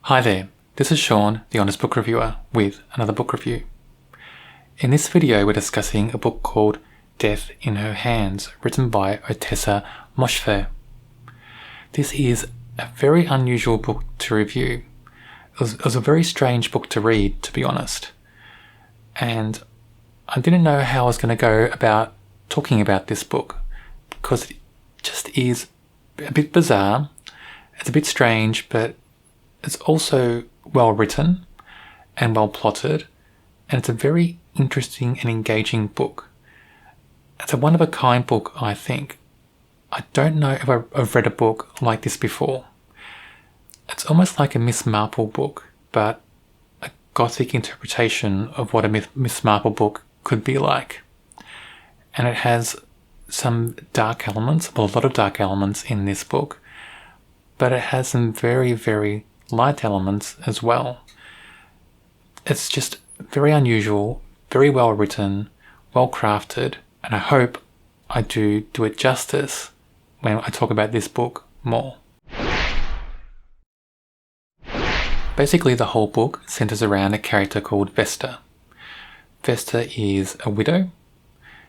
Hi there, this is Sean, the Honest Book Reviewer, with another book review. In this video we're discussing a book called Death in Her Hands, written by Ottessa Moshfegh. This is a very unusual book to review. It was a very strange book to read, to be honest. And I didn't know how I was going to go about talking about this book, because it just is a bit bizarre, it's a bit strange, but it's also well written and well plotted, and it's a very interesting and engaging book. It's a one-of-a-kind book, I think. I don't know if I've read a book like this before. It's almost like a Miss Marple book, but a gothic interpretation of what a Miss Marple book could be like. And it has some dark elements, well, a lot of dark elements in this book, but it has some very, very light elements as well. It's just very unusual, very well written, well crafted, and I hope I do it justice when I talk about this book more. Basically, the whole book centers around a character called Vesta. Vesta is a widow.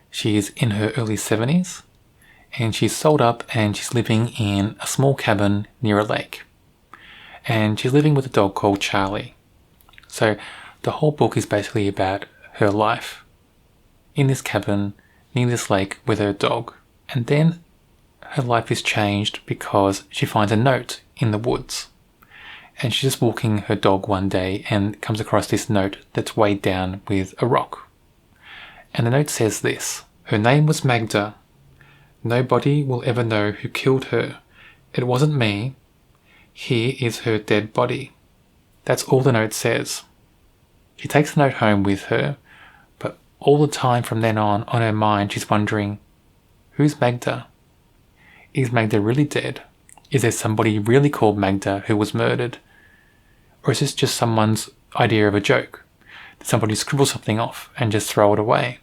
She is in her early 70s, and she's sold up and she's living in a small cabin near a lake. And she's living with a dog called Charlie. So the whole book is basically about her life in this cabin near this lake with her dog. And then her life is changed because she finds a note in the woods. And she's just walking her dog one day and comes across this note that's weighed down with a rock. And the note says this: "Her name was Magda. Nobody will ever know who killed her. It wasn't me. Here is her dead body." That's all the note says. She takes the note home with her, but all the time from then on her mind she's wondering, who's Magda? Is Magda really dead? Is there somebody really called Magda who was murdered? Or is this just someone's idea of a joke? Did somebody scribble something off and just throw it away?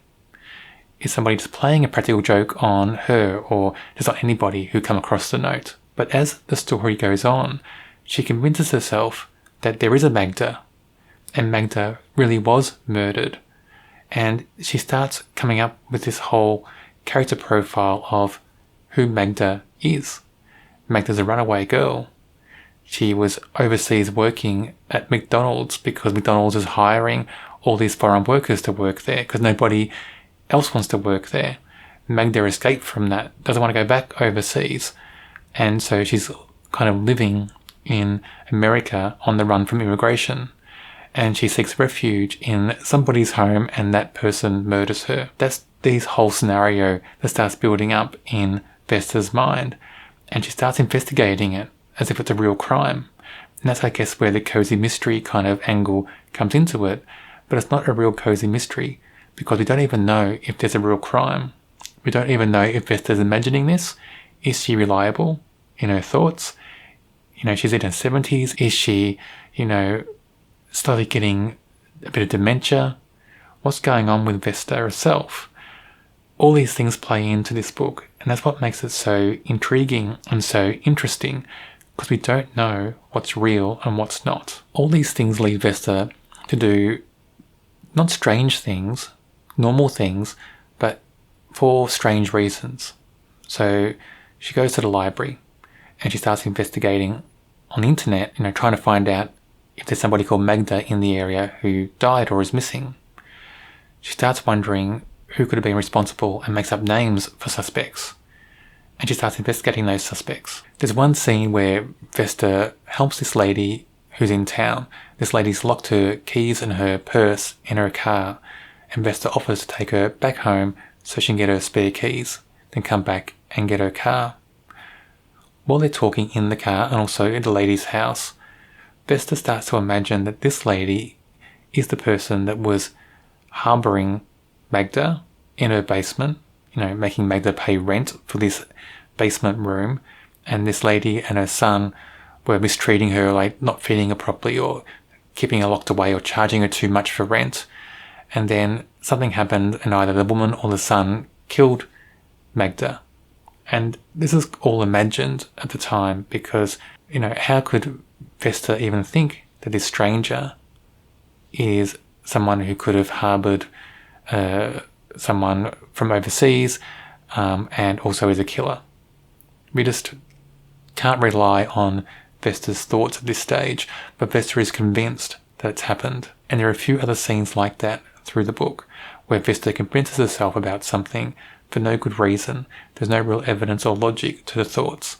Is somebody just playing a practical joke on her, or just on anybody who come across the note? But as the story goes on, she convinces herself that there is a Magda, and Magda really was murdered. And she starts coming up with this whole character profile of who Magda is. Magda's a runaway girl. She was overseas working at McDonald's because McDonald's is hiring all these foreign workers to work there because nobody else wants to work there. Magda escaped from that, doesn't want to go back overseas. And so she's kind of living in America on the run from immigration. And she seeks refuge in somebody's home and that person murders her. That's this whole scenario that starts building up in Vesta's mind. And she starts investigating it as if it's a real crime. And that's, I guess, where the cozy mystery kind of angle comes into it. But it's not a real cozy mystery because we don't even know if there's a real crime. We don't even know if Vesta's imagining this. Is she reliable in her thoughts? She's in her 70s. Is she, slowly getting a bit of dementia? What's going on with Vesta herself? All these things play into this book, and that's what makes it so intriguing and so interesting, because we don't know what's real and what's not. All these things lead Vesta to do not strange things, normal things, but for strange reasons. So she goes to the library and she starts investigating on the internet, trying to find out if there's somebody called Magda in the area who died or is missing. She starts wondering who could have been responsible and makes up names for suspects. And she starts investigating those suspects. There's one scene where Vesta helps this lady who's in town. This lady's locked her keys and her purse in her car, and Vesta offers to take her back home so she can get her spare keys, then come back and get her car. While they're talking in the car and also in the lady's house, Vesta starts to imagine that this lady is the person that was harbouring Magda in her basement, making Magda pay rent for this basement room, and this lady and her son were mistreating her, like not feeding her properly or keeping her locked away or charging her too much for rent. And then something happened and either the woman or the son killed Magda. And this is all imagined at the time because, how could Vesta even think that this stranger is someone who could have harbored someone from overseas, and also is a killer. We just can't rely on Vesta's thoughts at this stage, but Vesta is convinced that it's happened. And there are a few other scenes like that through the book, where Vesta convinces herself about something for no good reason. There's no real evidence or logic to the thoughts,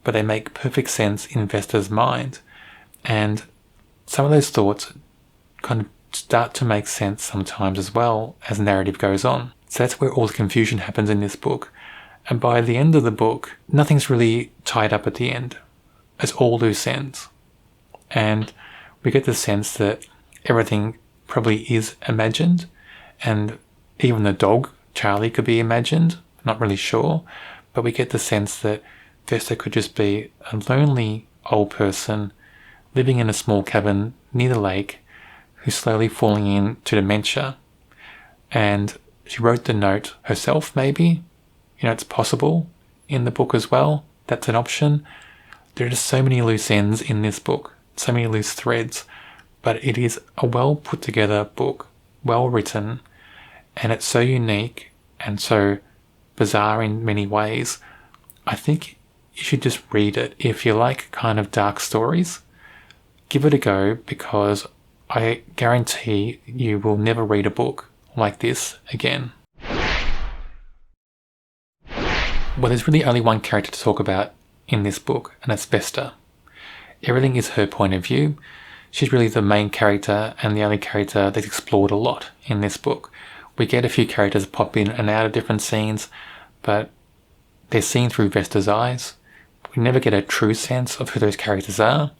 but they make perfect sense in Vesta's mind. And some of those thoughts kind of start to make sense sometimes as well as the narrative goes on. So that's where all the confusion happens in this book. And by the end of the book, nothing's really tied up at the end. It's all loose ends. And we get the sense that everything probably is imagined, and even the dog, Charlie, could be imagined. Not really sure, but we get the sense that Vesta could just be a lonely old person living in a small cabin near the lake who's slowly falling into dementia. And she wrote the note herself, maybe. It's possible in the book as well. That's an option. There are just so many loose ends in this book, so many loose threads, but it is a well put together book, well written, and it's so unique and so bizarre in many ways. I think you should just read it. If you like kind of dark stories, give it a go, because I guarantee you will never read a book like this again. Well, there's really only one character to talk about in this book, and that's Vesta. Everything is her point of view. She's really the main character and the only character that's explored a lot in this book. We get a few characters pop in and out of different scenes, but they're seen through Vesta's eyes. We never get a true sense of who those characters are.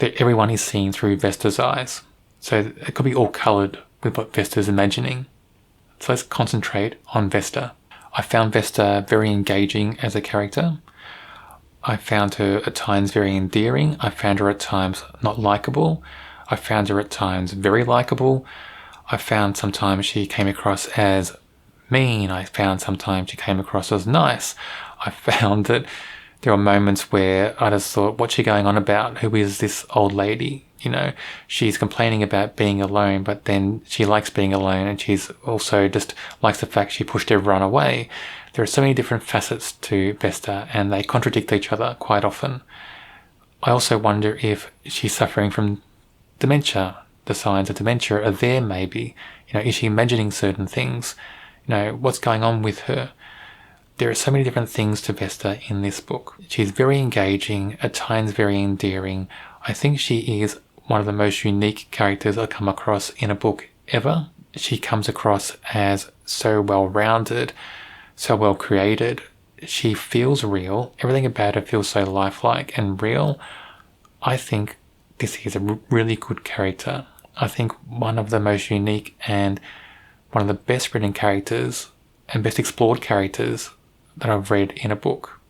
Everyone is seen through Vesta's eyes. So it could be all coloured with what Vesta's imagining. So let's concentrate on Vesta. I found Vesta very engaging as a character. I found her at times very endearing. I found her at times not likeable. I found her at times very likeable. I found sometimes she came across as mean. I found sometimes she came across as nice. I found that there were moments where I just thought, what's she going on about? Who is this old lady? She's complaining about being alone, but then she likes being alone, and she's also just likes the fact she pushed everyone away. There are so many different facets to Vesta, and they contradict each other quite often. I also wonder if she's suffering from dementia. The signs of dementia are there, maybe. Is she imagining certain things? What's going on with her? There are so many different things to Vesta in this book. She's very engaging, at times very endearing. I think she is one of the most unique characters I've come across in a book ever. She comes across as so well-rounded, so well created. She feels real. Everything about her feels so lifelike and real. I think this is a really good character. I think one of the most unique and one of the best written characters and best explored characters that I've read in a book.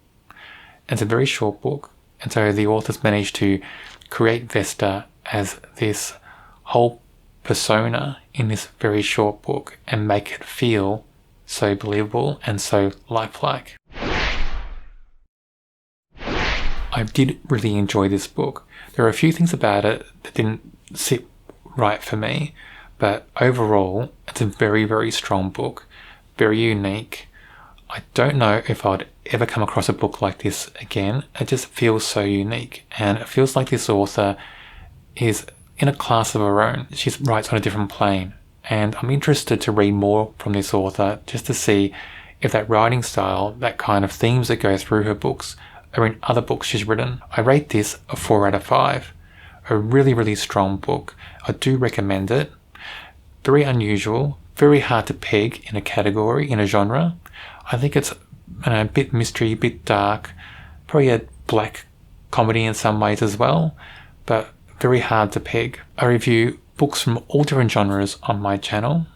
It's a very short book, and so the authors managed to create Vesta as this whole persona in this very short book and make it feel so believable and so lifelike. I did really enjoy this book. There are a few things about it that didn't sit right for me, but overall it's a very, very strong book, very unique. I don't know if I'd ever come across a book like this again. It just feels so unique, and it feels like this author is in a class of her own. She writes on a different plane, and I'm interested to read more from this author just to see if that writing style, that kind of themes that go through her books, are in other books she's written. I rate this a 4 out of 5. A really, really strong book. I do recommend it. Very unusual, very hard to peg in a category, in a genre. I think it's a bit mystery, a bit dark, probably a black comedy in some ways as well, but very hard to peg. I review books from all different genres on my channel.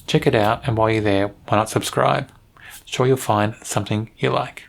Check it out, and while you're there, why not subscribe? Sure, you'll find something you like.